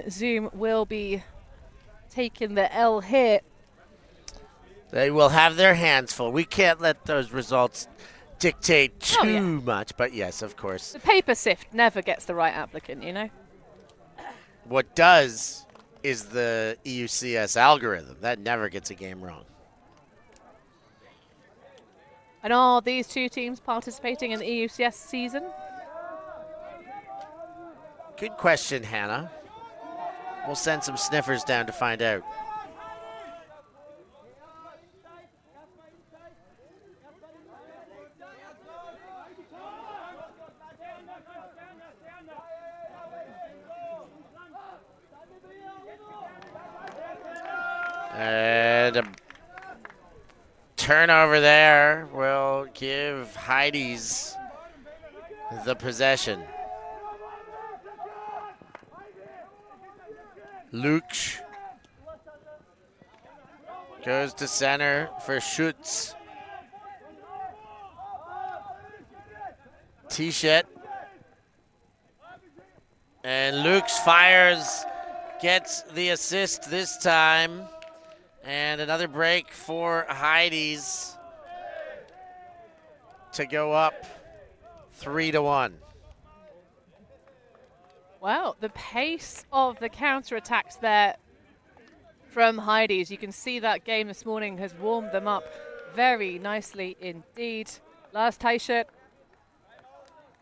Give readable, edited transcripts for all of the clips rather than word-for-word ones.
Zoom will be taking the L here. They will have their hands full. We can't let those results dictate too much, but yes, of course. The paper sift never gets the right applicant, you know? What does is the EUCS algorithm. That never gets a game wrong. And are these two teams participating in the EUCS season? Good question, Hannah. We'll send some sniffers down to find out. And a turnover there will give Heidees the possession. Luke goes to center for Schutz. T-shirt. And Luke fires, gets the assist this time. And another break for Heidees to go up 3-1. Wow, the pace of the counterattacks there from Heidees. You can see that game this morning has warmed them up very nicely indeed. Last T-shirt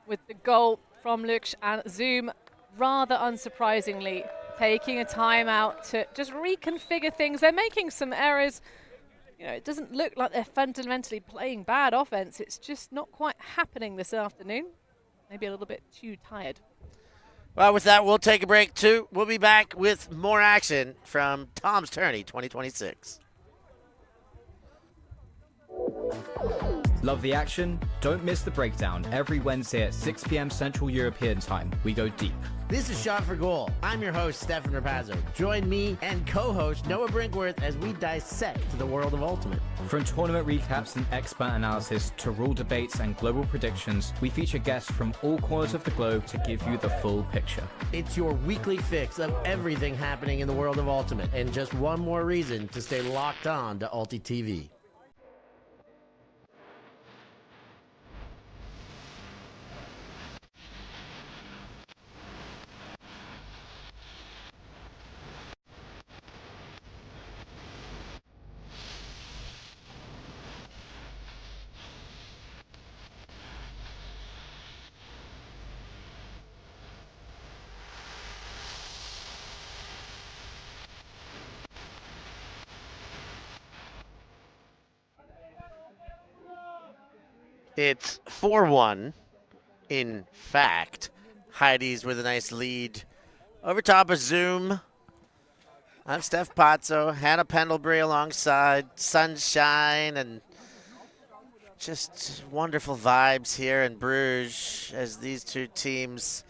with the goal from Luke, and Zoom, rather unsurprisingly, taking a timeout to just reconfigure things. They're making some errors. You know, it doesn't look like they're fundamentally playing bad offense. It's just not quite happening this afternoon. Maybe a little bit too tired. Well, with that, we'll take a break too. We'll be back with more action from Tom's Tourney 2026. Love the action? Don't miss the breakdown every Wednesday at 6 p.m. Central European Time. We go deep. This is Shot for Goal. I'm your host, Stefan Rapazzo. Join me and co-host Noah Brinkworth as we dissect the world of Ultimate. From tournament recaps and expert analysis to rule debates and global predictions, we feature guests from all corners of the globe to give you the full picture. It's your weekly fix of everything happening in the world of Ultimate, and just one more reason to stay locked on to Ulti TV. It's 4-1. In fact, Heidees with a nice lead over top of Zoom. I'm Steph Pazzo, Hannah Pendlebury alongside Sunshine, and just wonderful vibes here in Bruges as these two teams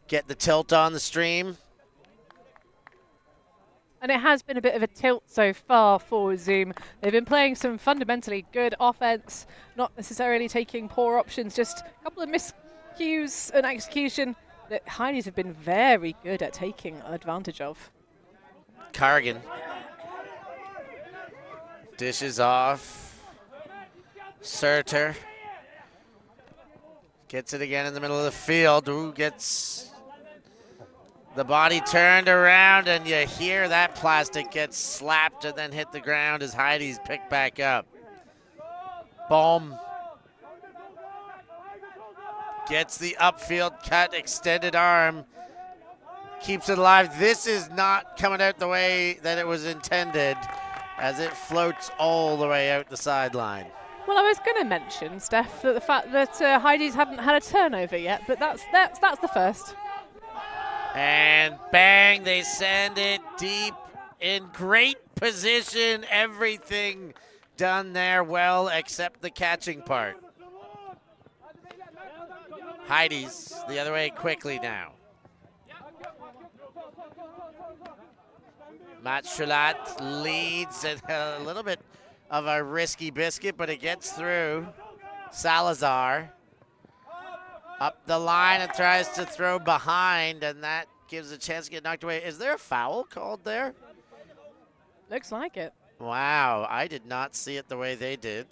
get the tilt on the stream. And it has been a bit of a tilt so far for Zoom. They've been playing some fundamentally good offense, not necessarily taking poor options, just a couple of miscues and execution that Heidees have been very good at taking advantage of. Cargan dishes off. Surter gets it again in the middle of the field. Ooh, gets the body turned around, and you hear that plastic get slapped and then hit the ground as Heidees pick back up. Boom. Gets the upfield cut, extended arm. Keeps it alive. This is not coming out the way that it was intended as it floats all the way out the sideline. Well, I was going to mention, Steph, that the fact that Heidees haven't had a turnover yet, but that's the first. And bang, they send it deep in great position. Everything done there well except the catching part. Heidees the other way quickly now. Matchulat leads and a little bit of a risky biscuit, but it gets through. Salazar up the line and tries to throw behind, and that gives a chance to get knocked away. Is there a foul called there? Looks like it. Wow, I did not see it the way they did.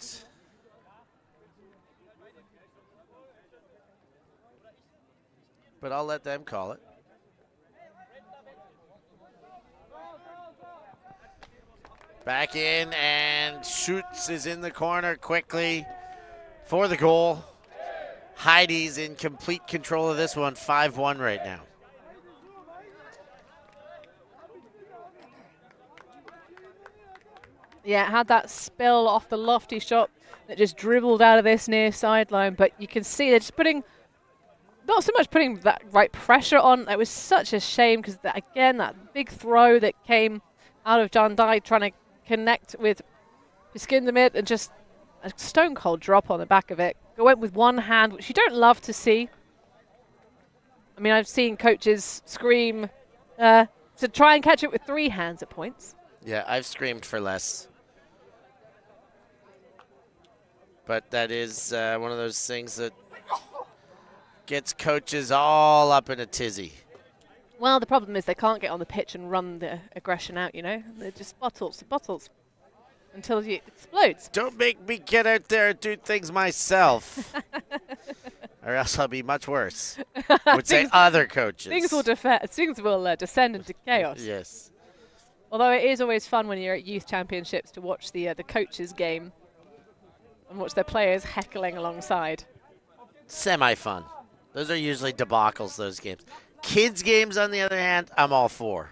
But I'll let them call it. Back in, and Schutz is in the corner quickly for the goal. Heidees in complete control of this one, 5-1 right now. Yeah, it had that spill off the lofty shot that just dribbled out of this near sideline, but you can see they're just putting, not so much putting that right pressure on. It was such a shame because, again, that big throw that came out of John Dye trying to connect with Fisk in the mid and just a stone cold drop on the back of it. It went with one hand, which you don't love to see. I mean, I've seen coaches scream to try and catch it with 3 hands at points. Yeah, I've screamed for less. But that is one of those things that gets coaches all up in a tizzy. Well, the problem is they can't get on the pitch and run the aggression out, you know. They're just bottles until it explodes. Don't make me get out there and do things myself. Or else I'll be much worse. Would say other coaches. Things will descend into chaos. Yes. Although it is always fun when you're at youth championships to watch the coaches game and watch their players heckling alongside. Semi-fun. Those are usually debacles, those games. Kids games, on the other hand, I'm all for.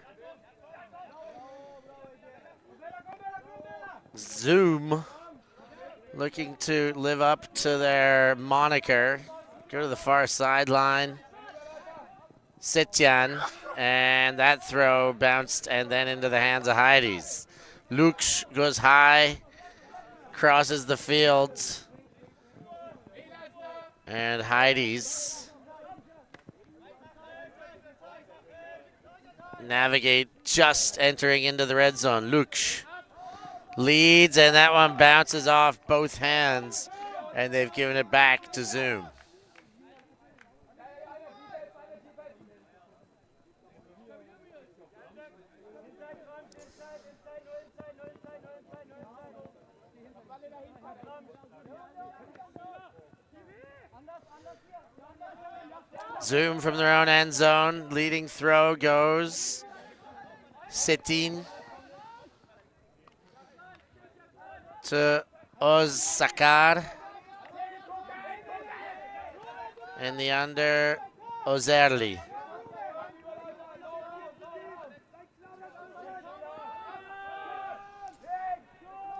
Zoom looking to live up to their moniker. Go to the far sideline. Sityan, and that throw bounced and then into the hands of Heidees. Luksch goes high, crosses the field, and Heidees navigate just entering into the red zone. Luksch leads, and that one bounces off both hands, and they've given it back to Zoom. Zoom from their own end zone. Leading throw goes Setin to Ozsakar. And the under Ozerli.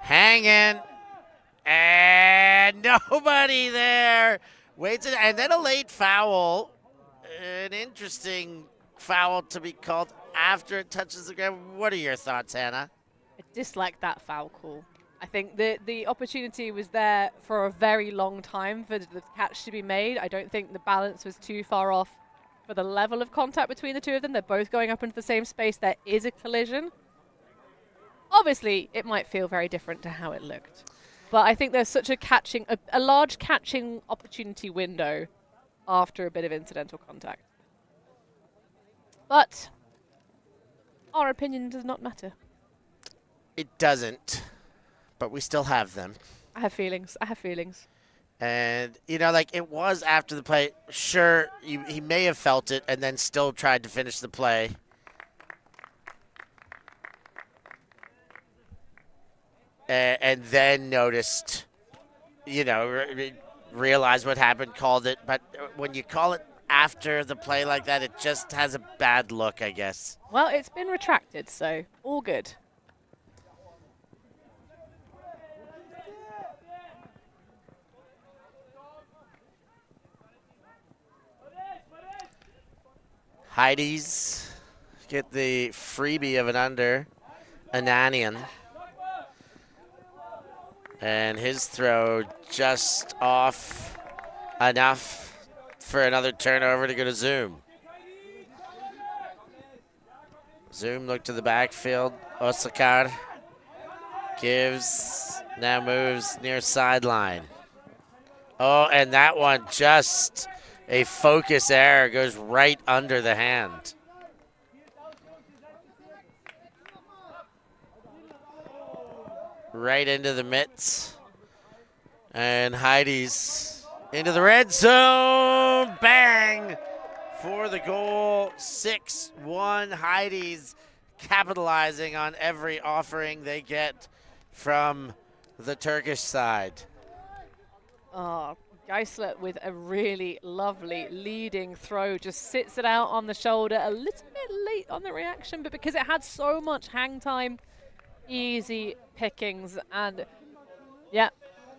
Hanging. And nobody there. Waits it, and then a late foul. An interesting foul to be called after it touches the ground. What are your thoughts, Hannah? I dislike that foul call. I think the opportunity was there for a very long time for the catch to be made. I don't think the balance was too far off for the level of contact between the two of them. They're both going up into the same space. There is a collision. Obviously, it might feel very different to how it looked. But I think there's such a large catching opportunity window after a bit of incidental contact. But our opinion does not matter. It doesn't, but we still have them. I have feelings. And, you know, like, it was after the play. Sure, he may have felt it and then still tried to finish the play. And then noticed, you know, realized what happened, called it. But when you call it after the play like that, it just has a bad look, I guess. Well, it's been retracted, so all good. Heidees get the freebie of an under. Ananian. And his throw just off enough for another turnover to go to Zoom. Zoom look to the backfield. Osakar gives, now moves near sideline. Oh, and that one just a focus error, goes right under the hand. right into the mitts. And Heidees into the red zone. Bang! For the goal. 6-1 Heidees, capitalizing on every offering they get from the Turkish side. Oh, Geisler with a really lovely leading throw, just sits it out on the shoulder, a little bit late on the reaction, but because it had so much hang time, easy pickings. And yeah,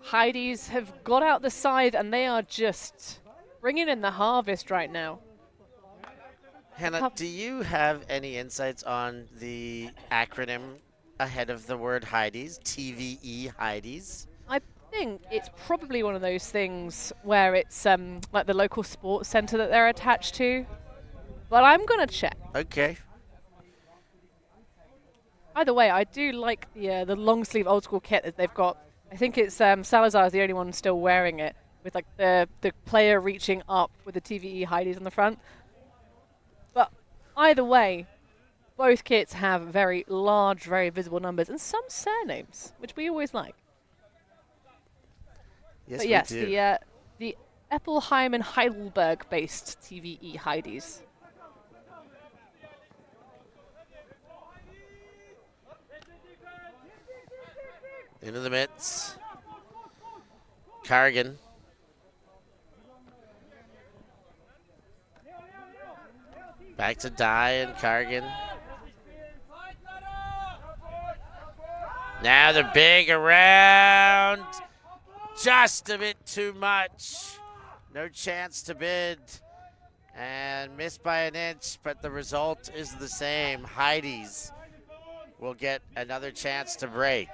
Heidees have got out the side and they are just bringing in the harvest right now. Hannah, do you have any insights on the acronym ahead of the word Heidees, TVE-Heidees? I think it's probably one of those things where it's like the local sports center that they're attached to, but I'm gonna check. Okay. Either way, I do like the long sleeve old school kit that they've got. I think it's Salazar is the only one still wearing it, with like the player reaching up with the TVE-Heidees on the front. But either way, both kits have very large, very visible numbers and some surnames, which we always like. Yes, but yes, we do. the Eppelheim and Heidelberg-based TVE-Heidees. Into the mitts. Carrigan. Back to Dye and Carrigan. Now they're big around. Just a bit too much. No chance to bid. And missed by an inch, but the result is the same. Heidees will get another chance to break.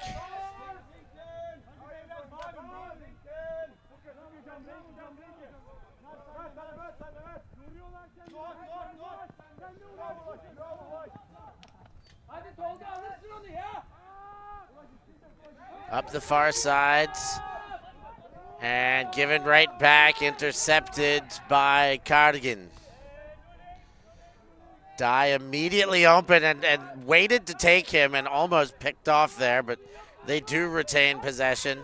Up the far side. And given right back, intercepted by Cardigan. Dye immediately open and waited to take him and almost picked off there, but they do retain possession.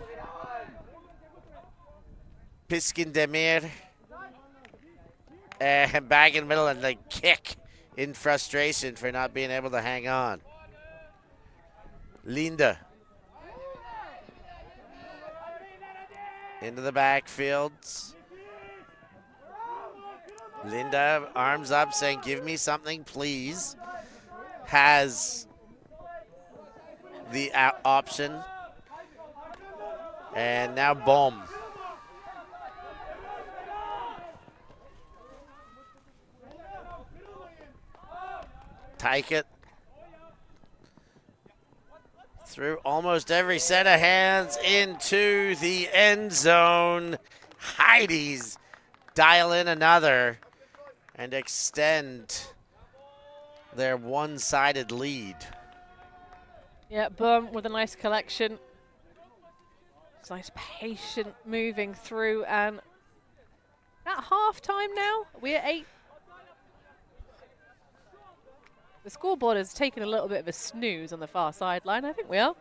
Fisk and Dmitriy. And back in the middle and they kick in frustration for not being able to hang on. Linda. Into the backfield. Linda, arms up, saying, give me something, please. Has the option. And now Bohm. Take it. Through almost every set of hands into the end zone. Heidees dial in another and extend their one-sided lead. Yeah, Bohm with a nice collection. It's nice, patient moving through, and at half time now, we're 8. The scoreboard has taken a little bit of a snooze on the far sideline. I think we are.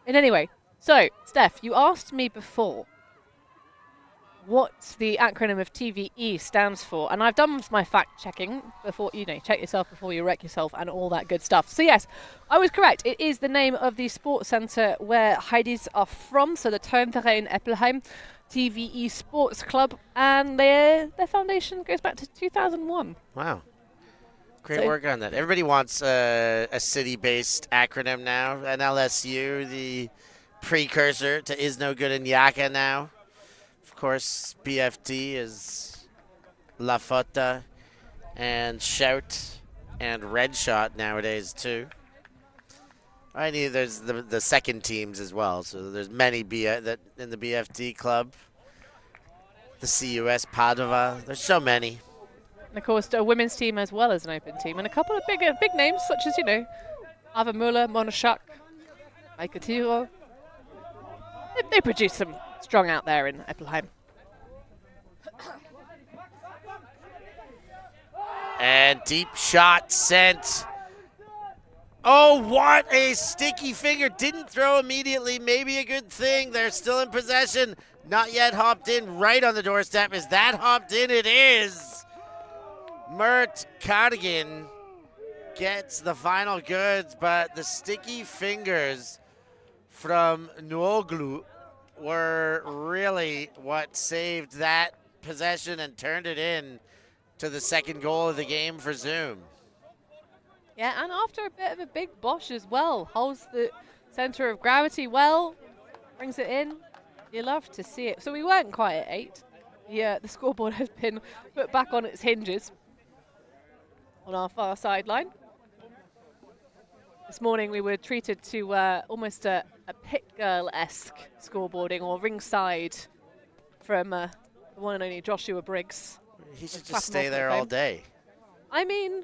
And anyway, so, Steph, you asked me before what the acronym of TVE stands for, and I've done my fact checking before, check yourself before you wreck yourself and all that good stuff. So yes, I was correct. It is the name of the sports centre where Heidees are from, so the Turnverein Eppelheim TVE Sports Club, and their foundation goes back to 2001. Wow. Great work on that. Everybody wants a city-based acronym now. NLSU, the precursor to Is No Good in Yaka now. Of course, BFD is La Fota and Shout and Red Shot nowadays too. I mean, there's the second teams as well. So there's many that in the BFD club. The CUS Padova. There's so many. And of course, a women's team as well as an open team, and a couple of big names such as Ava Muller, Monashak, Mickael Tiro. They produce some strong out there in Eppelheim. And deep shot sent. Oh, what a sticky finger. Didn't throw immediately. Maybe a good thing. They're still in possession. Not yet hopped in. Right on the doorstep. Is that hopped in? It is. Mert Cardigan gets the final goods, but the sticky fingers from Nuoglu were really what saved that possession and turned it in to the second goal of the game for Zoom. Yeah, and after a bit of a big Bosch as well. Holds the center of gravity well, brings it in. You love to see it. So we weren't quite at 8. Yeah, the scoreboard has been put back on its hinges on our far sideline. This morning we were treated to almost a pit girl-esque scoreboarding or ringside from the one and only Joshua Briggs. He should just stay there all day. I mean,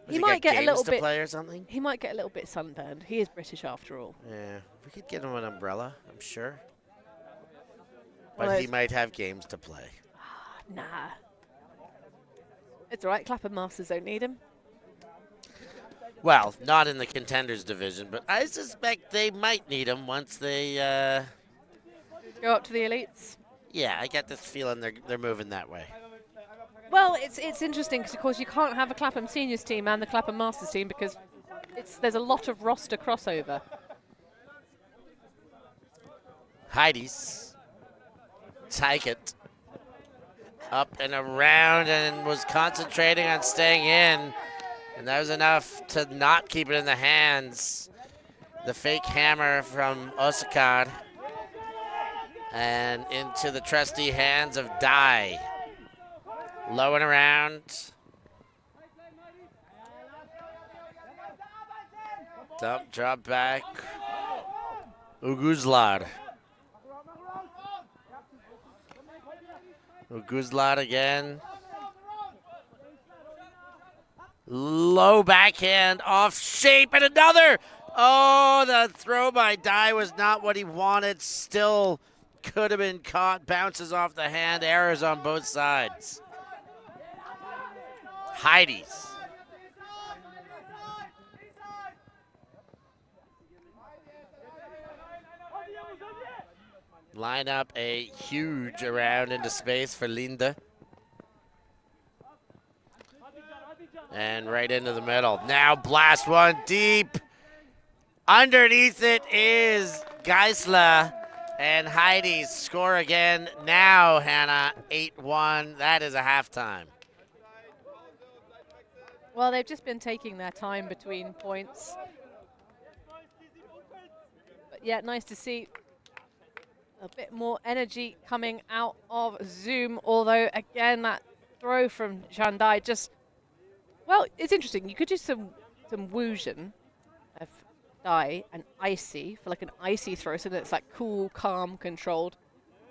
Does he might get a little to bit play or something. He might get a little bit sunburned. He is British after all. Yeah, we could get him an umbrella, I'm sure. Well, But he might have games to play. Nah. It's all right. Clapham Masters don't need him. Well, not in the contenders division, but I suspect they might need him once they. Go up to the elites. Yeah, I get this feeling they're moving that way. Well, it's interesting because, of course, you can't have a Clapham Seniors team and the Clapham Masters team because there's a lot of roster crossover. Heidees. Take it. Up and around and was concentrating on staying in. And that was enough to not keep it in the hands. The fake hammer from Osakar. And into the trusty hands of Dai. Low and around. Dump, drop back. Uguzlar. Uguzlar again. Low backhand off shape and another. Oh, the throw by Dai was not what he wanted. Still could have been caught. Bounces off the hand. Errors on both sides. Heidees. Line up a huge around into space for Linde. And right into the middle. Now blast one deep. Underneath it is Geisler. And Heidees score again. Now, Hannah, 8-1. That is a halftime. Well, they've just been taking their time between points. But yeah, nice to see a bit more energy coming out of Zoom. Although, again, that throw from Shandai just... Well, it's interesting. You could do some woosion of Dai and icy for like an icy throw, so that it's like cool, calm, controlled.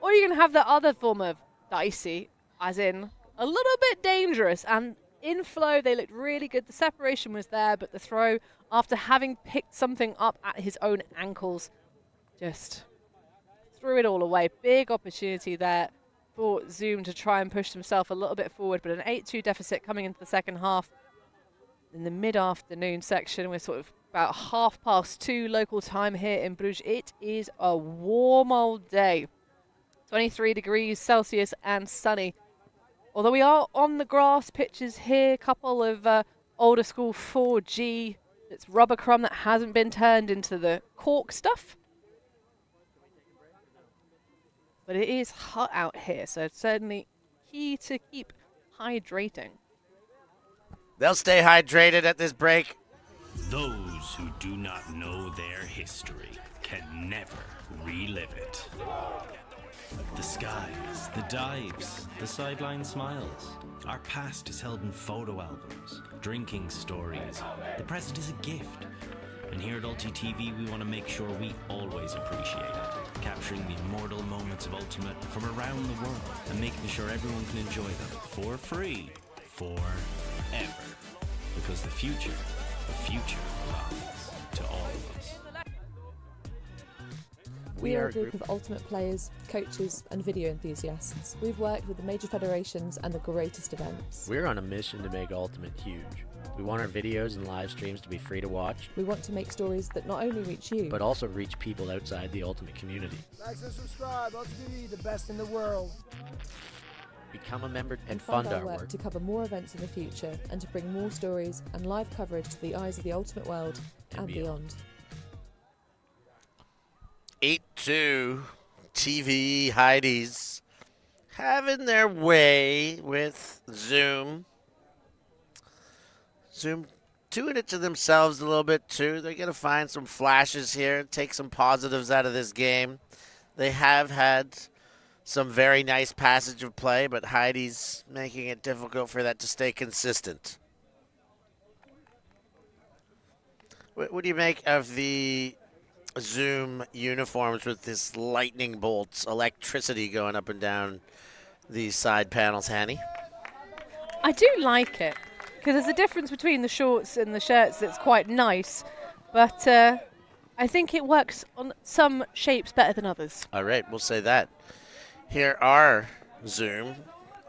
Or you can have the other form of dicey, as in a little bit dangerous. And in flow, they looked really good. The separation was there, but the throw, after having picked something up at his own ankles, just threw it all away. Big opportunity there for Zoom to try and push himself a little bit forward, but an 8-2 deficit coming into the second half. In the mid-afternoon section, we're sort of about 2:30 local time here in Bruges. It is a warm old day. 23 degrees Celsius and sunny. Although we are on the grass pitches here, a couple of older school 4G. It's rubber crumb that hasn't been turned into the cork stuff. But it is hot out here, so it's certainly key to keep hydrating. They'll stay hydrated at this break. Those who do not know their history can never relive it. The skies, the dives, the sideline smiles. Our past is held in photo albums, drinking stories. The present is a gift. And here at UltiTV, we want to make sure we always appreciate it, capturing the immortal moments of Ultimate from around the world and making sure everyone can enjoy them for free, forever. Because the future belongs to all of us. We are a group of ultimate players, coaches and video enthusiasts. We've worked with the major federations and the greatest events. We're on a mission to make Ultimate huge. We want our videos and live streams to be free to watch. We want to make stories that not only reach you, but also reach people outside the Ultimate community. Like and subscribe, Ultimate, the best in the world. Become a member and fund our work to cover more events in the future and to bring more stories and live coverage to the eyes of the Ultimate world and beyond. 8-2 TVE-Heidees having their way with Zoom. Zoom doing it to themselves a little bit too. They're going to find some flashes here, take some positives out of this game. They have had some very nice passage of play, but Heidees making it difficult for that to stay consistent. What do you make of the Zoom uniforms with this lightning bolts, electricity going up and down these side panels, Hanny? I do like it, because there's a difference between the shorts and the shirts that's quite nice, but I think it works on some shapes better than others. All right, we'll say that. Here are Zoom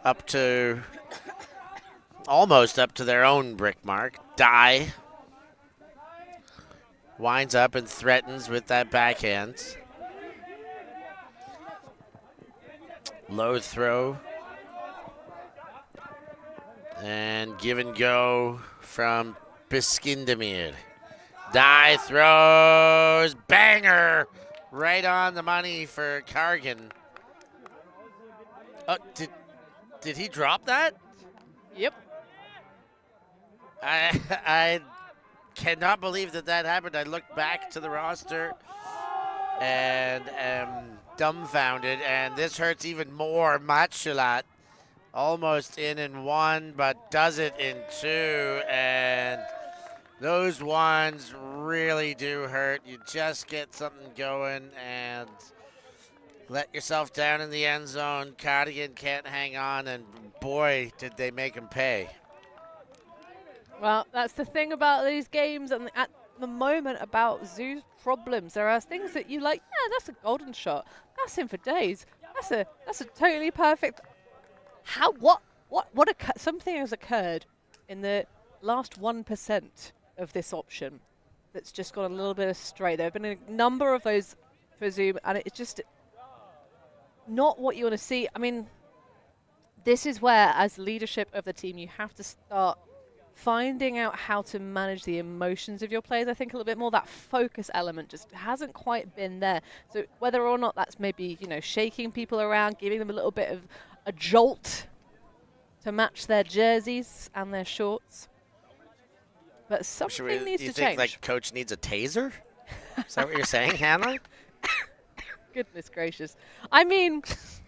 up to almost up to their own brick mark. Die winds up and threatens with that backhand. Low throw. And give and go from Biskindamir. Die throws. Banger. Right on the money for Kargan. Oh, did he drop that? Yep. I cannot believe that happened. I looked back to the roster and am dumbfounded, and this hurts even more. Matshalat almost in one, but does it in two, and those ones really do hurt. You just get something going and let yourself down in the end zone. Cardigan can't hang on, and boy, did they make him pay. Well, that's the thing about these games and at the moment about Zoo's problems. There are things that you like, yeah, that's a golden shot. That's in for days. That's a totally perfect. Something has occurred in the last 1% of this option that's just gone a little bit astray. There have been a number of those for Zoom, and it's just not what you want to see. I mean, this is where, as leadership of the team, you have to start finding out how to manage the emotions of your players. I think a little bit more that focus element just hasn't quite been there. So whether or not that's maybe, shaking people around, giving them a little bit of a jolt to match their jerseys and their shorts. But something needs to change. You think like coach needs a taser? Is that what you're saying, Hannah? Goodness gracious. I mean,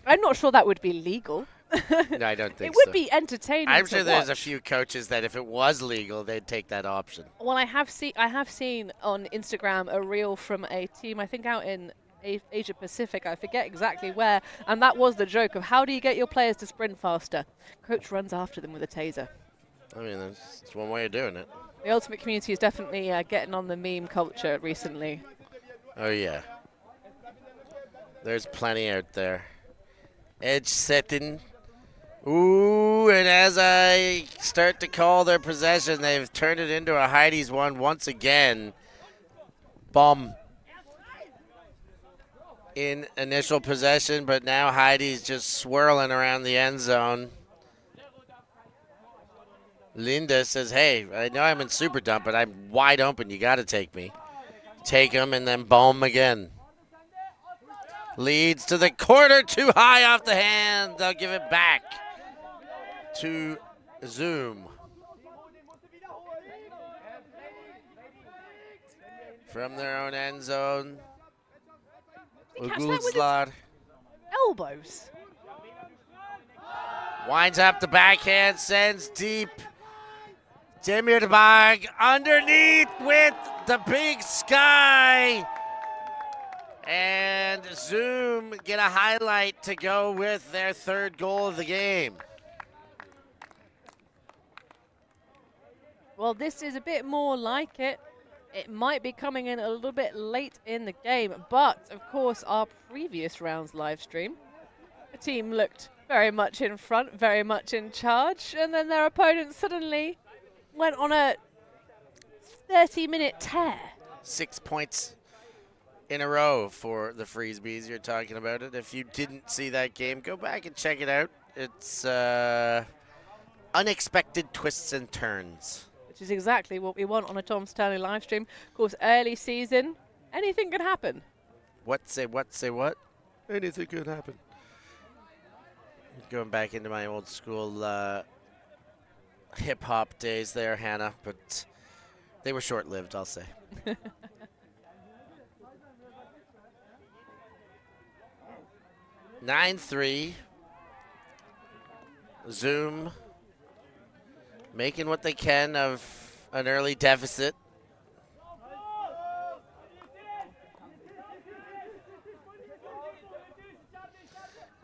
I'm not sure that would be legal. No, I don't think so. It would be entertaining. I'm sure there's watch. a few coaches that if it was legal, they'd take that option. Well, I have seen on Instagram a reel from a team, I think out in Asia Pacific, I forget exactly where, and that was the joke of how do you get your players to sprint faster? Coach runs after them with a taser. I mean, that's one way of doing it. The Ultimate community is definitely getting on the meme culture recently. Oh, yeah. There's plenty out there. Edge setting. Ooh, and as I start to call their possession, they've turned it into a Heidees one once again. Bum. In initial possession, but now Heidees just swirling around the end zone. Linda says, hey, I know I'm in super dump, but I'm wide open. You got to take me. Take him and then boom again. Leads to the corner, too high off the hand. They'll give it back to Zoom. From their own end zone. Ugulslad. Elbows. Winds up the backhand, sends deep. Demirbag underneath with the big sky. And Zoom get a highlight to go with their third goal of the game. Well, this is a bit more like it. it might be coming in a little bit late in the game. But, of course, our previous round's live stream, the team looked very much in front, very much in charge, and then their opponent suddenly went on a 30-minute tear. 6 points in a row for the Freezebees. You're talking about it. If you didn't see that game, go back and check it out. It's unexpected twists and turns. Which is exactly what we want on a Tom's Tourney live stream. Of course, early season, anything can happen. What? Say what? Anything could happen. Going back into my old school hip-hop days there, Hannah, but they were short-lived, I'll say. (9-3). Zoom making what they can of an early deficit.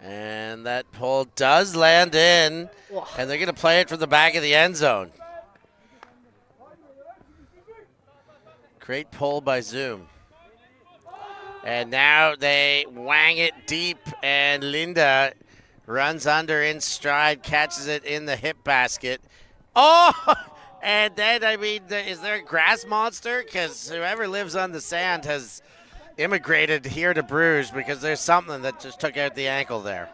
And that pull does land in, and they're going to play it from the back of the end zone. Great pull by Zoom. And now they wang it deep, and Linda runs under in stride, catches it in the hip basket. Oh! And then, I mean, is there a grass monster? Because whoever lives on the sand has immigrated here to Bruges, because there's something that just took out the ankle there.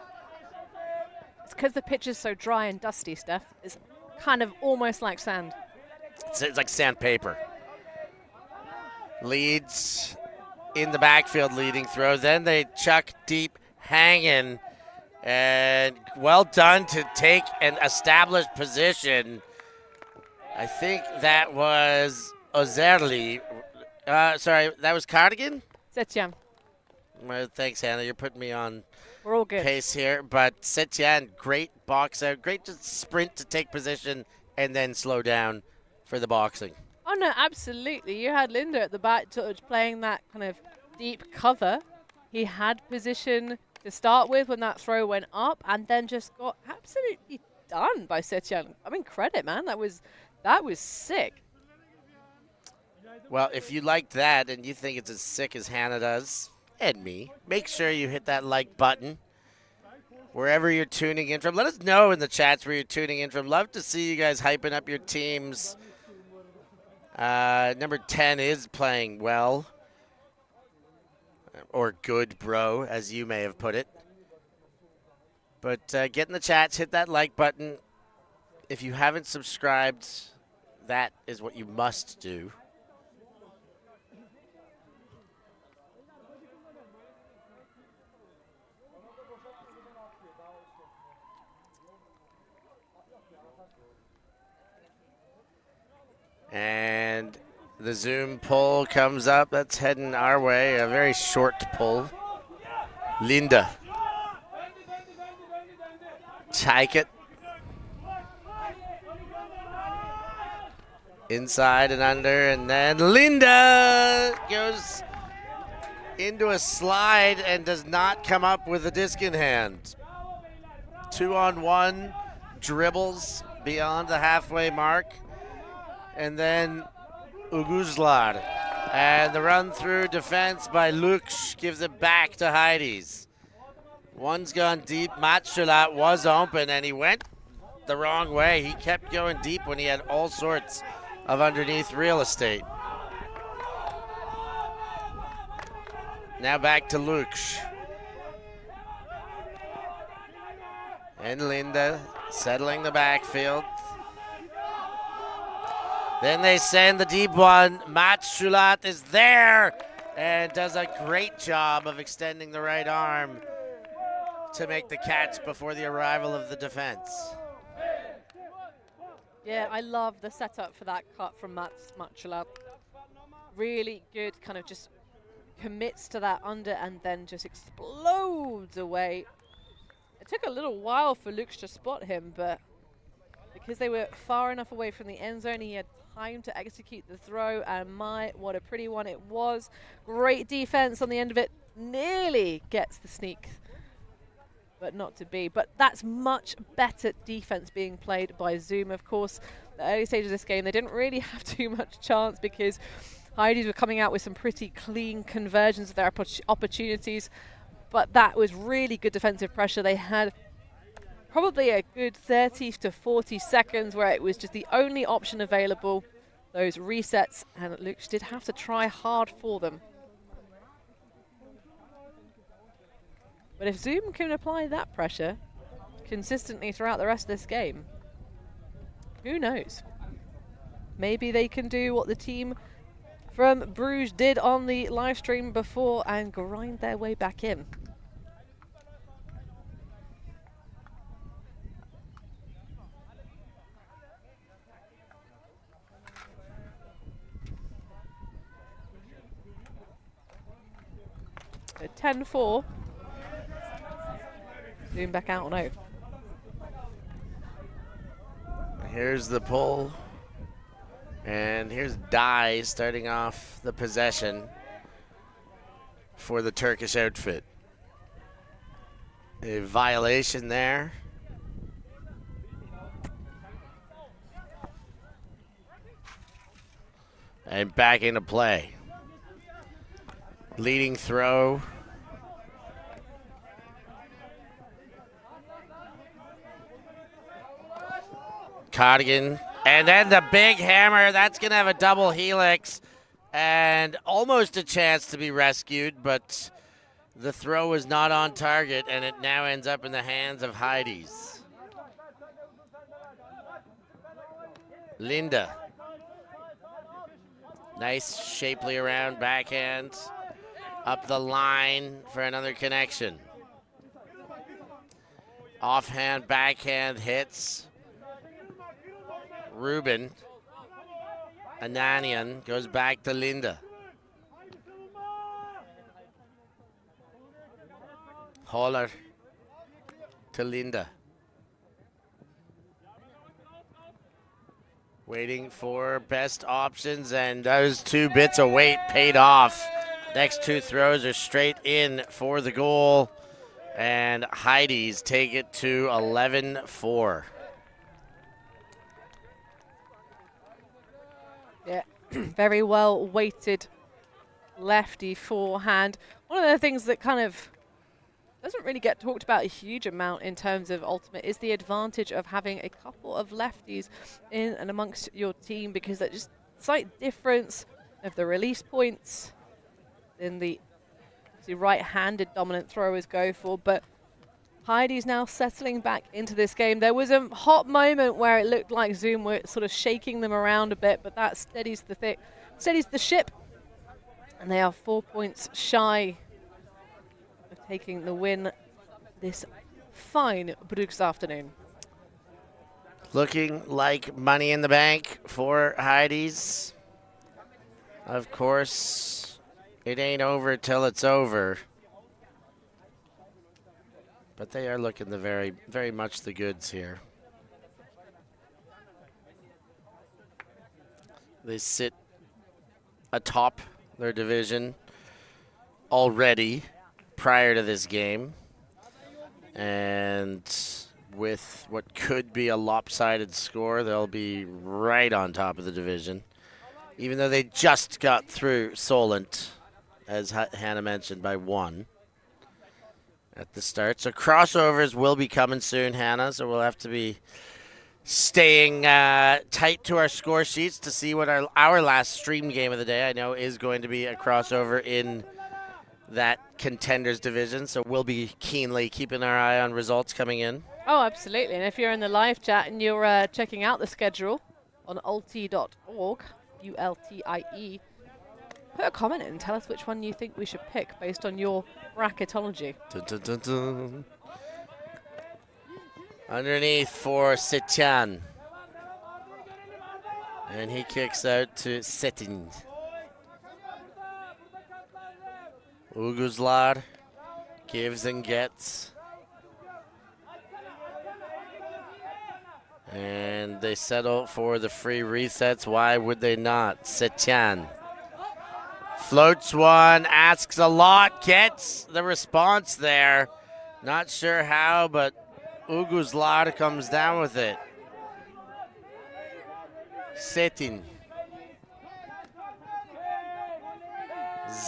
It's because the pitch is so dry and dusty, Steph. It's kind of almost like sand. It's like sandpaper. Leads in the backfield, leading throw. Then they chuck deep, hanging, and well done to take an established position. I think that was Ozerli. Sorry, that was Cardigan? Setien. Well, thanks, Hannah. You're putting me on We're all good. pace here. But Setien, great box out. Great to sprint to take position and then slow down for the boxing. Oh, no, absolutely. You had Linda at the back playing that kind of deep cover. He had position to start with when that throw went up, and then just got absolutely done by Setien. I mean, credit, man. That was sick. Well, if you liked that and you think it's as sick as Hannah does, and me, make sure you hit that like button wherever you're tuning in from. Let us know in the chats where you're tuning in from. Love to see you guys hyping up your teams. Number 10 is playing well. Or good, bro, as you may have put it. But get in the chats, hit that like button. If you haven't subscribed, that is what you must do. And the Zoom pull comes up. That's heading our way. A very short pull. Linda. Take it. Inside and under, and then Linda goes into a slide and does not come up with a disc in hand. 2-on-1, dribbles beyond the halfway mark, and then Uguzlar. And the run through defense by Lux gives it back to Heidees. One's gone deep. Matchulat was open, and he went the wrong way. He kept going deep when he had all sorts of underneath real estate. Now back to Lux. And Linda settling the backfield. Then they send the deep one. Matchulat is there and does a great job of extending the right arm to make the catch before the arrival of the defense. Yeah, I love the setup for that cut from Matchulat. Really good, kind of just commits to that under and then just explodes away. It took a little while for Lux to spot him, but because they were far enough away from the end zone, he had time to execute the throw, and what a pretty one it was. Great defense on the end of it. Nearly gets the sneak, but not to be. But that's much better defense being played by Zoom. Of course, the early stages of this game, they didn't really have too much chance because Heidees were coming out with some pretty clean conversions of their opportunities, but that was really good defensive pressure. They had probably a good 30 to 40 seconds where it was just the only option available, those resets, and Lux did have to try hard for them. But if Zoom can apply that pressure consistently throughout the rest of this game, who knows? Maybe they can do what the team from Bruges did on the live stream before and grind their way back in. So 10-4. Zoom back out on 0. Here's the pull. And here's Dai starting off the possession for the Turkish outfit. A violation there. And back into play. Leading throw. Cardigan. And then the big hammer. That's going to have a double helix. And almost a chance to be rescued, but the throw was not on target, and it now ends up in the hands of Heidees. Linda. Nice shapely around backhand. Up the line for another connection. Offhand, backhand hits. Ruben. Ananian goes back to Linda. Holler to Linda. Waiting for best options, and those 2 bits of weight paid off. Next 2 throws are straight in for the goal, and Heidees take it to 11-4. Yeah, very well weighted lefty forehand. One of the things that kind of doesn't really get talked about a huge amount in terms of Ultimate is the advantage of having a couple of lefties in and amongst your team, because that just slight difference of the release points in the right-handed dominant throwers go for. But Heidees now settling back into this game. There was a hot moment where it looked like Zoom were sort of shaking them around a bit, but that steadies the ship, and they are 4 points shy of taking the win this fine Bruges afternoon. Looking like money in the bank for Heidees. Of course, it ain't over till it's over. But they are looking the very much the goods here. They sit atop their division already prior to this game. And with what could be a lopsided score, they'll be right on top of the division. Even though they just got through Solent, as Hannah mentioned, by 1. At the start. So crossovers will be coming soon, Hannah, so we'll have to be staying tight to our score sheets to see what our last stream game of the day, I know, is going to be a crossover in that contenders division, so we'll be keenly keeping our eye on results coming in. Oh, absolutely. And if you're in the live chat and you're checking out the schedule on ulti.org, ULTIE, put a comment in and tell us which one you think we should pick based on your bracketology. Dun, dun, dun, dun. Underneath for Setyan. And he kicks out to Setin. Uguzlar gives and gets. And they settle for the free resets. Why would they not? Setyan. Floats one, asks a lot, gets the response there. Not sure how, but Uguzlar comes down with it. Setin.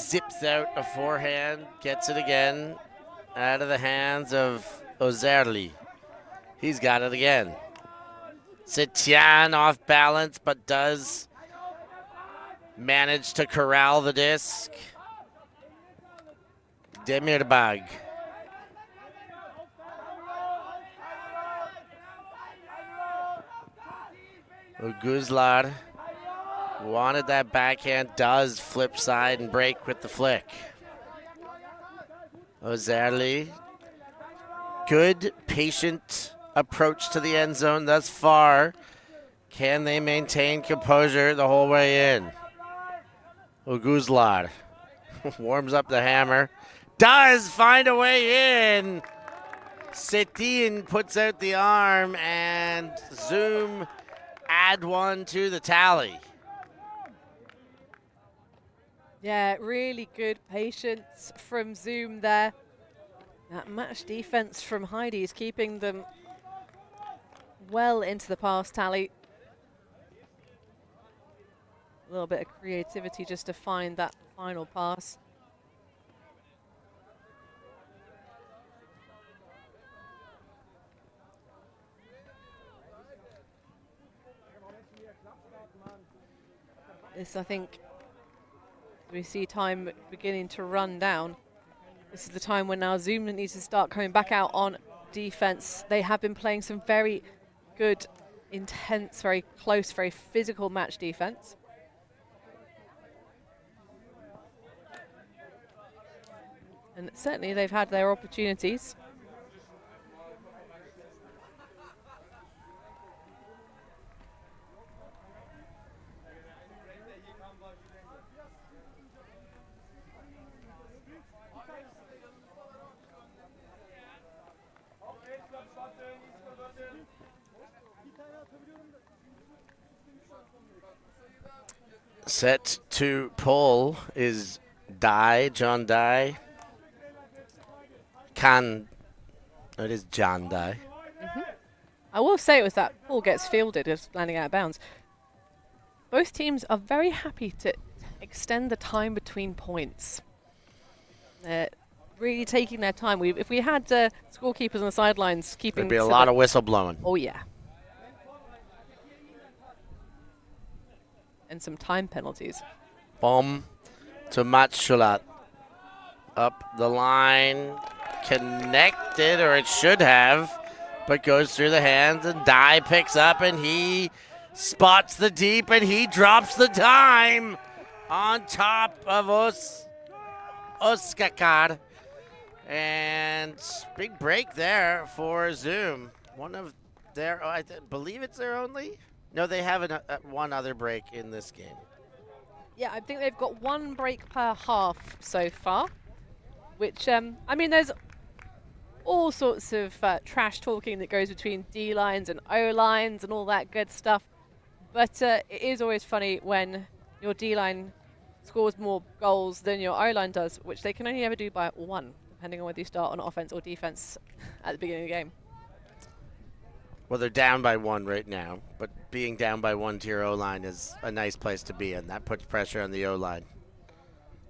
zips out a forehand, gets it again out of the hands of Ozerli. He's got it again. Tsang off balance, but does manage to corral the disc. Demirbag. Guzlar wanted that backhand, does flip side and break with the flick. Ozerli, good, patient approach to the end zone thus far. Can they maintain composure the whole way in? Guzlar warms up the hammer, does find a way in. Setin puts out the arm, and Zoom add one to the tally. Yeah, really good patience from Zoom there. That match defense from Heidees keeping them well into the pass tally. A little bit of creativity just to find that final pass. This, I think, we see time beginning to run down. This is the time when now Zoom needs to start coming back out on defense. They have been playing some very good, intense, very close, very physical match defense. And certainly they've had their opportunities. Set to pull is John Dye. It is John Dye. I will say it was that ball gets fielded as landing out of bounds. Both teams are very happy to extend the time between points. They're really taking their time. If we had scorekeepers on the sidelines keeping... There'd be a lot of whistle blowing. Oh, yeah. And some time penalties. Bomb to Matshulat. Up the line. Connected, or it should have, but goes through the hands, and Dye picks up, and he spots the deep, and he drops the time on top of Oskakar. And big break there for Zoom. One of their, I believe it's their only? No, they have one other break in this game. Yeah, I think they've got one break per half so far, which, I mean, there's all sorts of trash talking that goes between D-lines and O-lines and all that good stuff. But it is always funny when your D-line scores more goals than your O-line does, which they can only ever do by one, depending on whether you start on offense or defense at the beginning of the game. Well, they're down by one right now, but being down by one to your O-line is a nice place to be in. That puts pressure on the O-line.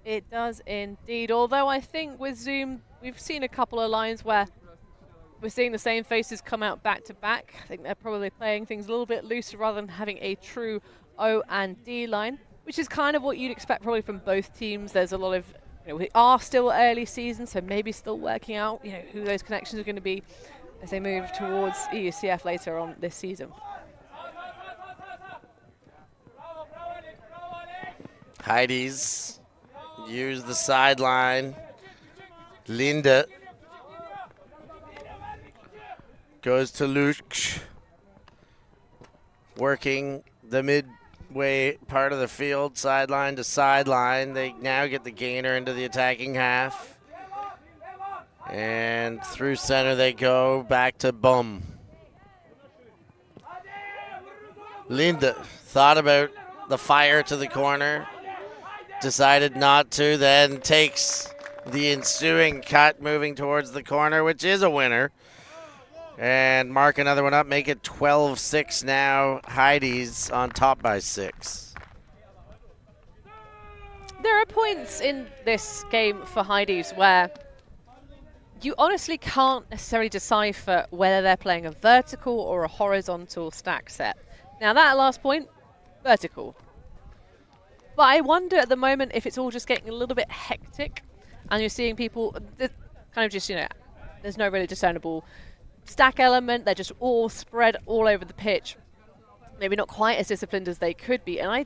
It does indeed, although I think with Zoom, we've seen a couple of lines where we're seeing the same faces come out back to back. I think they're probably playing things a little bit looser rather than having a true O and D line, which is kind of what you'd expect probably from both teams. There's a lot of, we are still early season, so maybe still working out, who those connections are going to be as they move towards EUCF later on this season. Heidees use the sideline. Linde goes to Luch, working the midway part of the field, sideline to sideline. They now get the gainer into the attacking half. And through center they go, back to Bum. Linde thought about the fire to the corner, decided not to, then takes the ensuing cut moving towards the corner, which is a winner. And mark another one up, make it 12-6 now. Heidees on top by 6. There are points in this game for Heidees where you honestly can't necessarily decipher whether they're playing a vertical or a horizontal stack set. Now that last point, vertical. But I wonder at the moment if it's all just getting a little bit hectic and you're seeing people kind of just, there's no really discernible stack element. They're just all spread all over the pitch. Maybe not quite as disciplined as they could be. And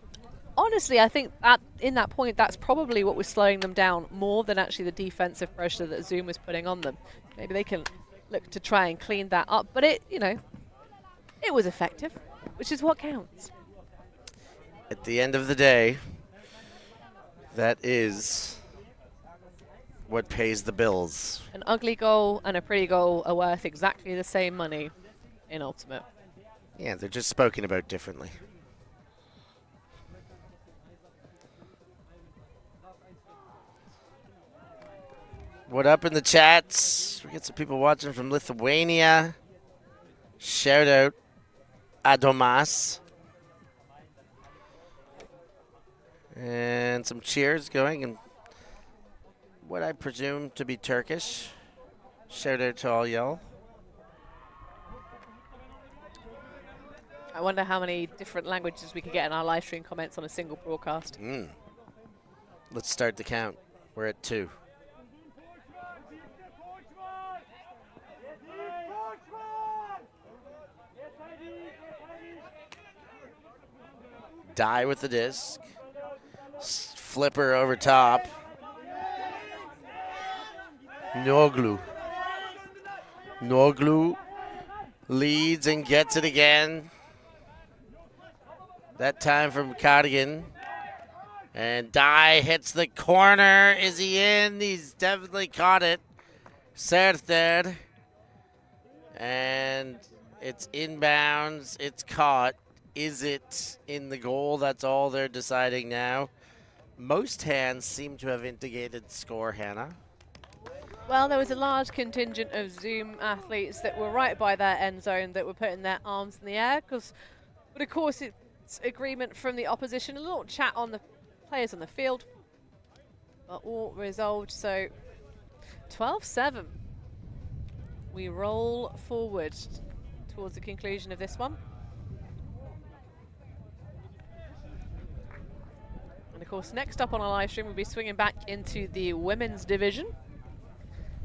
honestly, I think in that point, that's probably what was slowing them down more than actually the defensive pressure that Zoom was putting on them. Maybe they can look to try and clean that up. But it was effective, which is what counts. At the end of the day, that is what pays the bills. An ugly goal and a pretty goal are worth exactly the same money in Ultimate. Yeah, they're just spoken about differently. What up in the chats? We get some people watching from Lithuania. Shout out Adomas. And some cheers going in what I presume to be Turkish. Shout out to all y'all. I wonder how many different languages we could get in our live stream comments on a single broadcast. Let's start the count. We're at 2. Die with the disc. Flipper over top. Noglu leads and gets it again. That time from Cardigan. And Die hits the corner. Is he in? He's definitely caught it. Serter. And it's inbounds. It's caught. Is it in the goal? That's all they're deciding now. Most hands seem to have indicated score, Hannah. Well, there was a large contingent of Zoom athletes that were right by their end zone that were putting their arms in the air. But of course, it's agreement from the opposition. A little chat on the players on the field. But all resolved, so 12-7. We roll forward towards the conclusion of this one. And of course, next up on our live stream, we'll be swinging back into the women's division.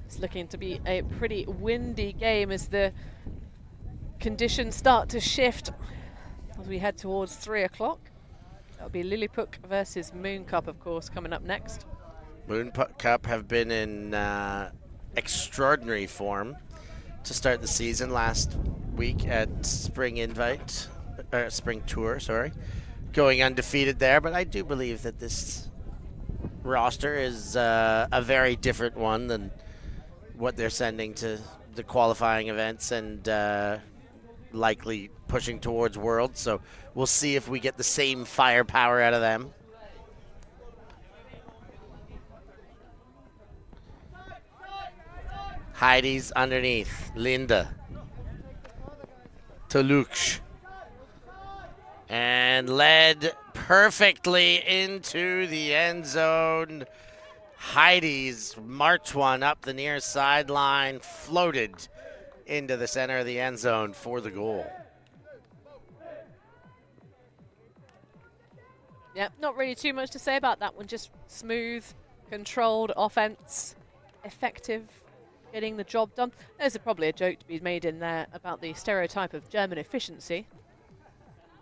It's looking to be a pretty windy game as the conditions start to shift as we head towards 3 o'clock. That'll be Lilliput versus Moon Cup, of course, coming up next. Moon Cup have been in extraordinary form to start the season last week at Spring Tour, sorry. Going undefeated there, but I do believe that this roster is a very different one than what they're sending to the qualifying events and likely pushing towards Worlds. So we'll see if we get the same firepower out of them. Heidees underneath. Linda. Toulouse. And led perfectly into the end zone. Heidees march one up the near sideline, floated into the center of the end zone for the goal. Yep, not really too much to say about that one. Just smooth, controlled offense, effective, getting the job done. There's probably a joke to be made in there about the stereotype of German efficiency,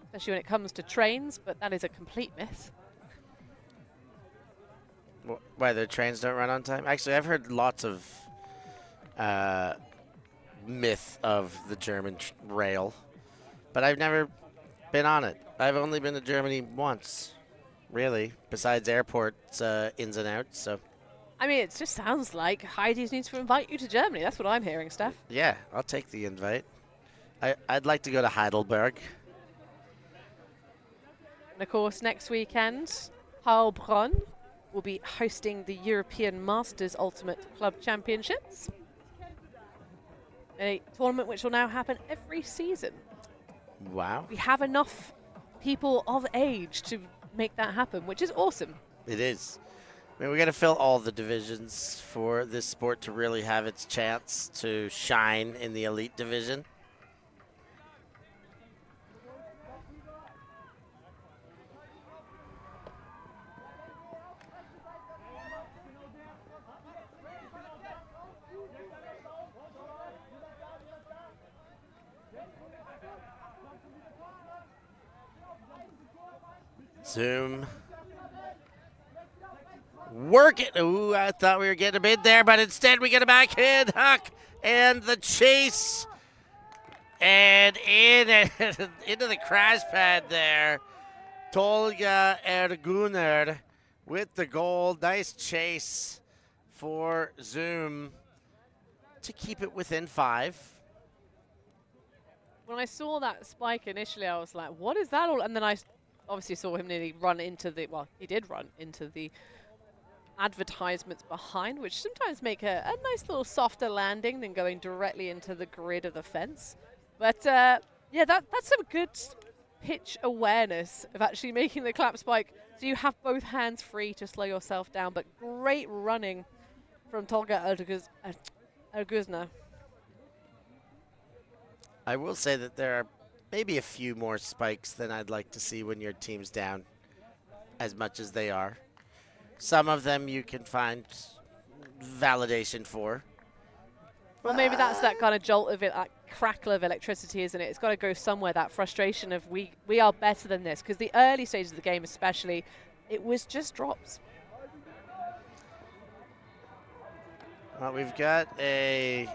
especially when it comes to trains, but that is a complete myth. Why, the trains don't run on time? Actually, I've heard lots of myth of the German rail, but I've never been on it. I've only been to Germany once, really, besides airports ins and outs. So, I mean, it just sounds like Heidees needs to invite you to Germany. That's what I'm hearing, Steph. Yeah, I'll take the invite. I'd like to go to Heidelberg. And of course, next weekend, Heilbronn will be hosting the European Masters Ultimate Club Championships, a tournament which will now happen every season. Wow. We have enough people of age to make that happen, which is awesome. It is. I mean, we got to fill all the divisions for this sport to really have its chance to shine in the elite division. Zoom. Work it. Ooh, I thought we were getting a bid there, but instead we get a backhand huck and the chase. And in into the crash pad there. Tolga Erguner with the goal. Nice chase for Zoom to keep it within 5. When I saw that spike initially, I was like, what is that all? And then I obviously saw him nearly run into the, well, he did run into the advertisements behind, which sometimes make a nice little softer landing than going directly into the grid of the fence. But yeah, that's some good pitch awareness of actually making the clap spike so you have both hands free to slow yourself down. But great running from Tolga Erguner. I will say that there are maybe a few more spikes than I'd like to see when your team's down as much as they are. Some of them you can find validation for. Well, maybe that's that kind of jolt of it, that crackle of electricity, isn't it? It's got to go somewhere, that frustration of we are better than this. Because the early stages of the game especially, it was just drops. Well, we've got a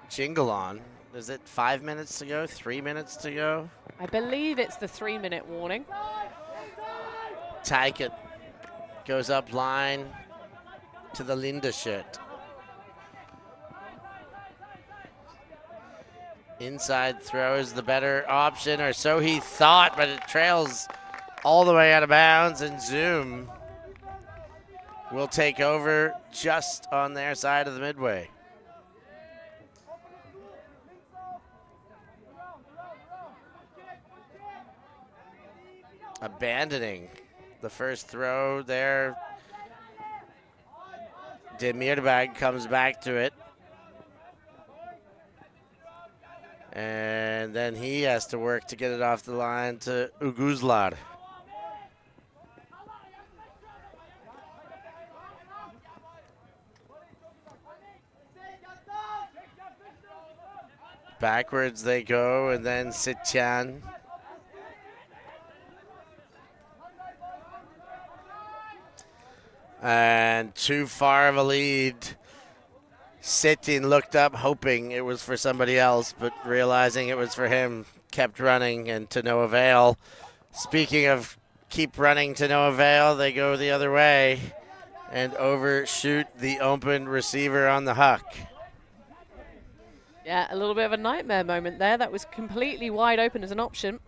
jingle on. Is it 5 minutes to go, 3 minutes to go? I believe it's the 3-minute warning. Taikett goes up line to the Linda shirt. Inside throw is the better option, or so he thought, but it trails all the way out of bounds, and Zoom will take over just on their side of the midway. Abandoning the first throw there. Dmitriy comes back to it. And then he has to work to get it off the line to Uguzlar. Backwards they go, and then Sitchan. And too far of a lead. Sitin looked up hoping it was for somebody else, but realizing it was for him, kept running, and to no avail. Speaking of keep running to no avail, they go the other way and overshoot the open receiver on the huck. Yeah, a little bit of a nightmare moment there. That was completely wide open as an option.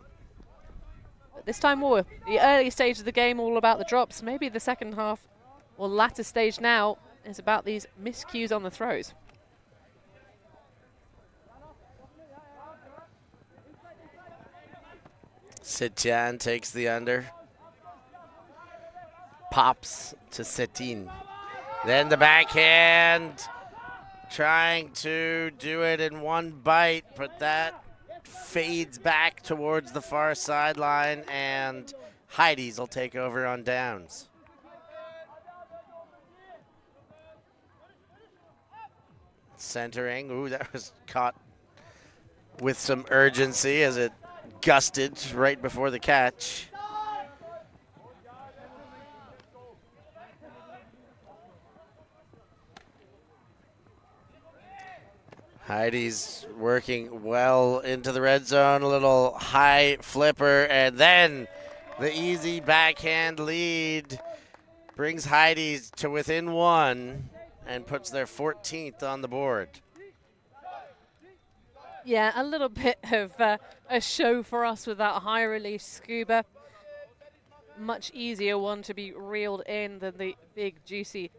But this time more. The early stage of the game, all about the drops. Maybe the second half or latter stage now is about these miscues on the throws. Sitchan takes the under. Pops to Setin. Then the backhand. Trying to do it in one bite, but that fades back towards the far sideline, and Heidees will take over on downs. Centering. Ooh, that was caught with some urgency as it gusted right before the catch. Heidees working well into the red zone, a little high flipper, and then the easy backhand lead brings Heidees to within 1 and puts their 14th on the board. Yeah, a little bit of a show for us with that high release scuba. Much easier one to be reeled in than the big juicy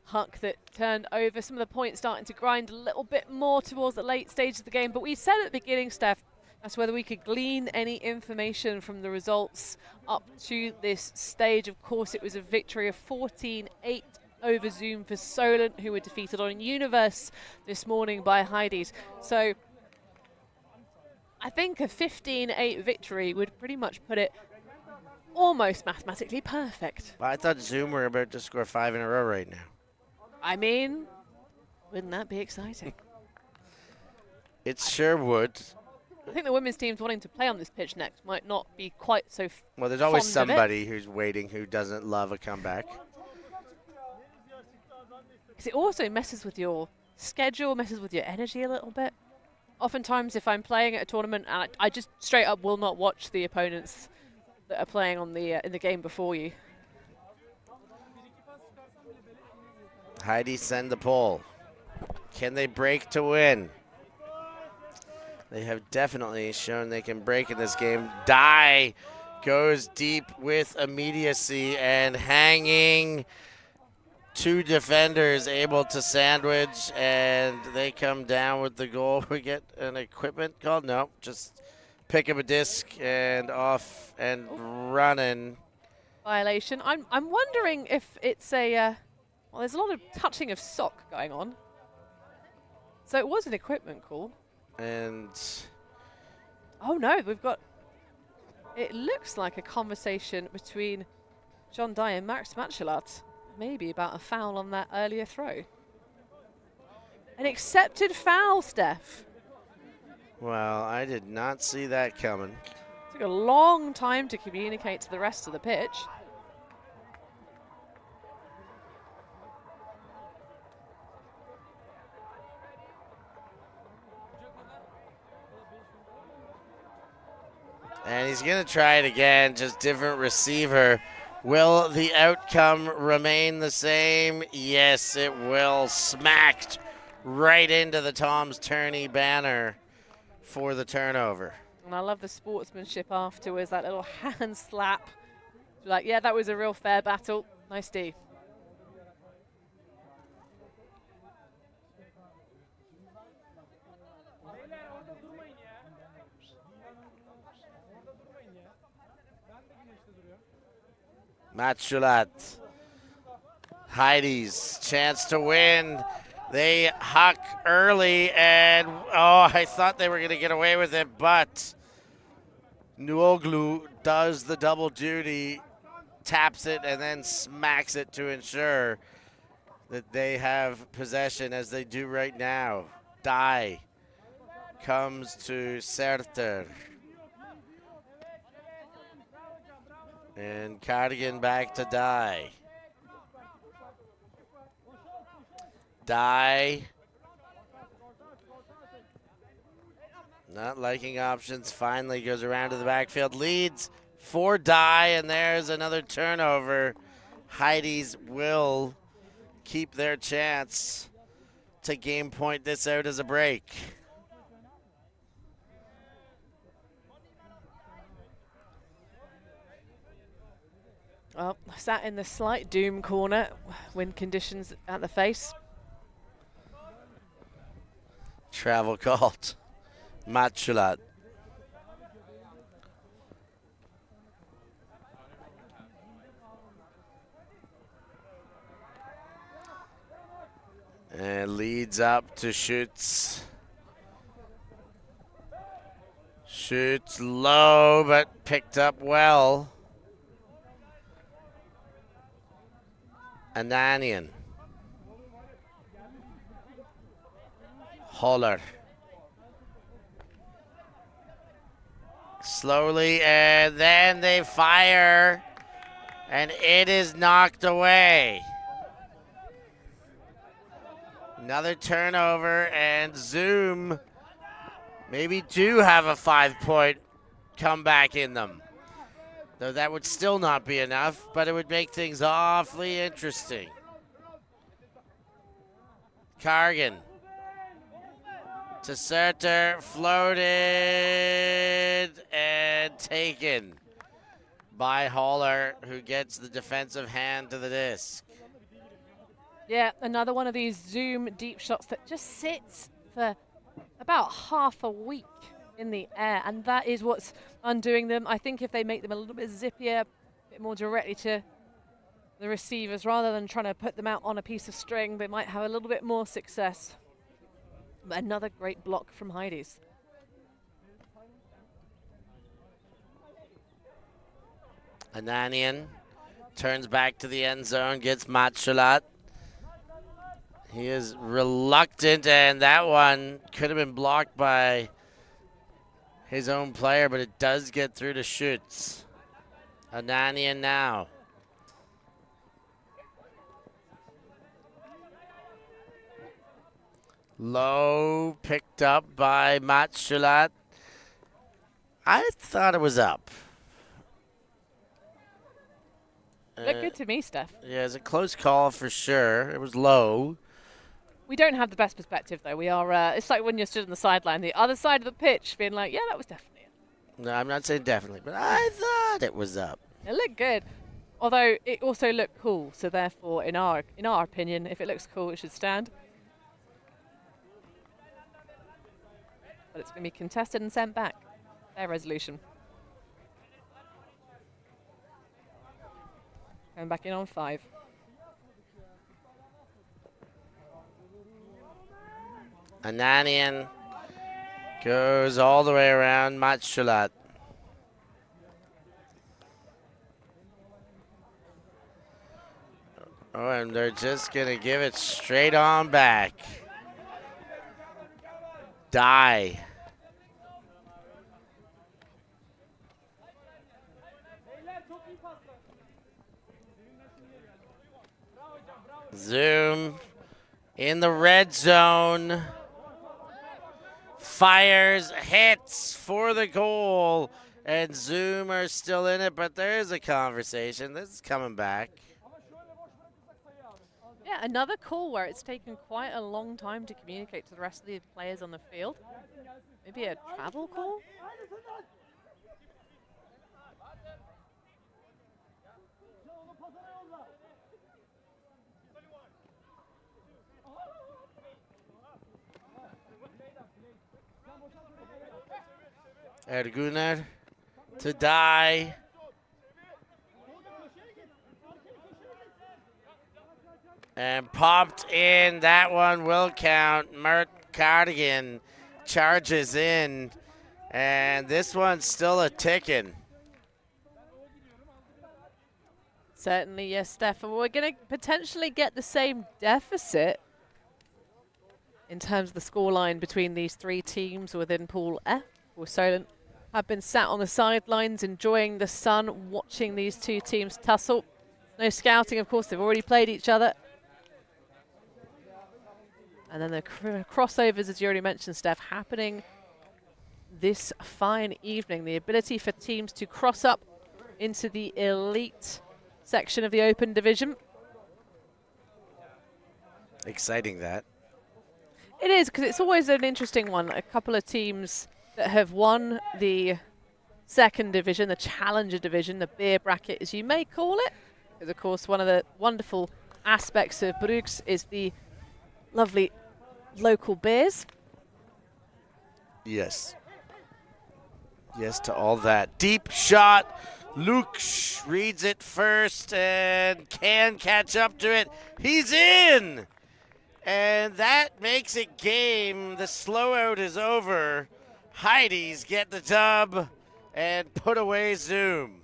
huck that turned over. Some of the points starting to grind a little bit more towards the late stage of the game. But we said at the beginning, Steph, as to whether we could glean any information from the results up to this stage. Of course, it was a victory of 14-8 over Zoom for Solent, who were defeated on Universe this morning by Heidees. So I think a 15-8 victory would pretty much put it almost mathematically perfect. Well, I thought Zoom were about to score 5 in a row right now. I mean, wouldn't that be exciting? It sure would. I think the women's teams wanting to play on this pitch next might not be quite so Well, there's always fond of it. somebody who's waiting who doesn't love a comeback. Because it also messes with your schedule, messes with your energy a little bit. Oftentimes, if I'm playing at a tournament, and I just straight up will not watch the opponents that are playing on the in the game before you. Heidi send the pole. Can they break to win? They have definitely shown they can break in this game. Die goes deep with immediacy and hanging. 2 defenders able to sandwich, and they come down with the goal. We get an equipment called? No, just pick up a disc and off and running. Violation. I'm wondering if it's a well, there's a lot of touching of sock going on. So it was an equipment call. And Oh no, we've got. It looks like a conversation between John Dye and Max Matchelat, maybe about a foul on that earlier throw. An accepted foul, Steph. well, I did not see that coming. Took a long time to communicate to the rest of the pitch. And he's going to try it again, just different receiver. Will the outcome remain the same? Yes, it will. Smacked right into the Tom's Tourney banner for the turnover. And I love the sportsmanship afterwards, that little hand slap. Like, yeah, that was a real fair battle. Nice D. Matchulat. Heidees, chance to win. They huck early, and oh, I thought they were going to get away with it, but Nuoglu does the double duty, taps it, and then smacks it to ensure that they have possession, as they do right now. Die comes to Serter. And Cardigan back to Die. Die. Not liking options. Finally goes around to the backfield. Leads for Die, and there's another turnover. Heidees will keep their chance to game point this out as a break. Well, sat in the slight doom corner, wind conditions at the face. Travel called. Matchulat. And leads up to shoots. Shoots low, but picked up well. Ananian. Holler. Slowly, and then they fire, and it is knocked away. Another turnover, and Zoom maybe do have a 5-point comeback in them. Though that would still not be enough, but it would make things awfully interesting. Cargan to Serter, floated and taken by Holler, who gets the defensive hand to the disc. Yeah, another one of these Zoom deep shots that just sits for about half a week in the air, and that is what's undoing them. I think if they make them a little bit zippier, a bit more directly to the receivers, rather than trying to put them out on a piece of string, they might have a little bit more success. But another great block from Heidees. Ananian turns back to the end zone, gets Matshalat. He is reluctant, and that one could have been blocked by his own player, but it does get through to Schütz. Ananian now. Low, picked up by Matshalat. I thought it was up. Looked good to me, Steph. Yeah, it's a close call for sure. It was low. We don't have the best perspective, though. We are, it's like when you're stood on the sideline, the other side of the pitch, being like, yeah, that was definitely it. No, I'm not saying definitely, but I thought it was up. It looked good. Although it also looked cool, so therefore, in our opinion, if it looks cool, it should stand. But it's going to be contested and sent back. Their resolution. Going back in on 5. Ananian goes all the way around Matshalat. Oh, and they're just going to give it straight on back. Die. Zoom in the red zone. Fires, hits for the goal. And Zoom are still in it, but there is a conversation. This is coming back. Yeah, another call where it's taken quite a long time to communicate to the rest of the players on the field. Maybe a travel call? Erguner to die. And popped in. That one will count. Mert Cardigan charges in. And this one's still a ticking. Certainly, yes, Steph. And we're going to potentially get the same deficit in terms of the scoreline between these 3 teams within Pool F. Or Solent have been sat on the sidelines enjoying the sun, watching these 2 teams tussle. No scouting, of course. They've already played each other. And then the crossovers, as you already mentioned, Steph, happening this fine evening. The ability for teams to cross up into the elite section of the Open Division. Exciting, that. It is, because it's always an interesting one. A couple of teams that have won the 2nd division, the Challenger division, the beer bracket, as you may call it. Because, of course, one of the wonderful aspects of Bruges is the lovely local beers. Yes. Yes to all that. Deep shot. Luke reads it first and can catch up to it. He's in! And that makes it game. The slow out is over. Heidees get the dub and put away Zoom.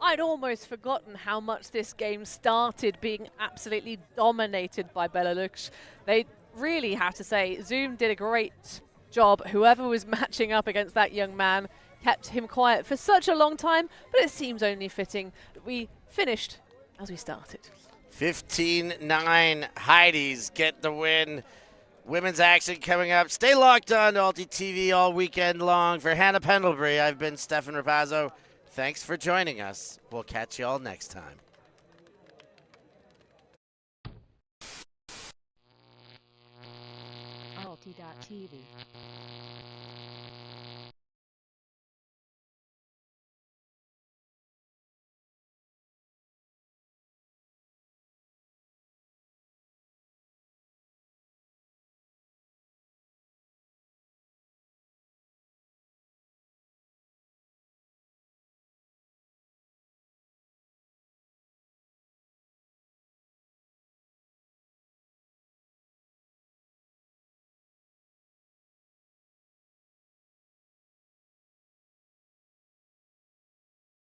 I'd almost forgotten how much this game started being absolutely dominated by Belarus. They really have to say, Zoom did a great job. Whoever was matching up against that young man kept him quiet for such a long time, but it seems only fitting that we finished as we started. 15-9, Heidees get the win. Women's action coming up. Stay locked on to Alti TV all weekend long. For Hannah Pendlebury, I've been Stefan Rapazzo. Thanks for joining us. We'll catch you all next time. Alti.tv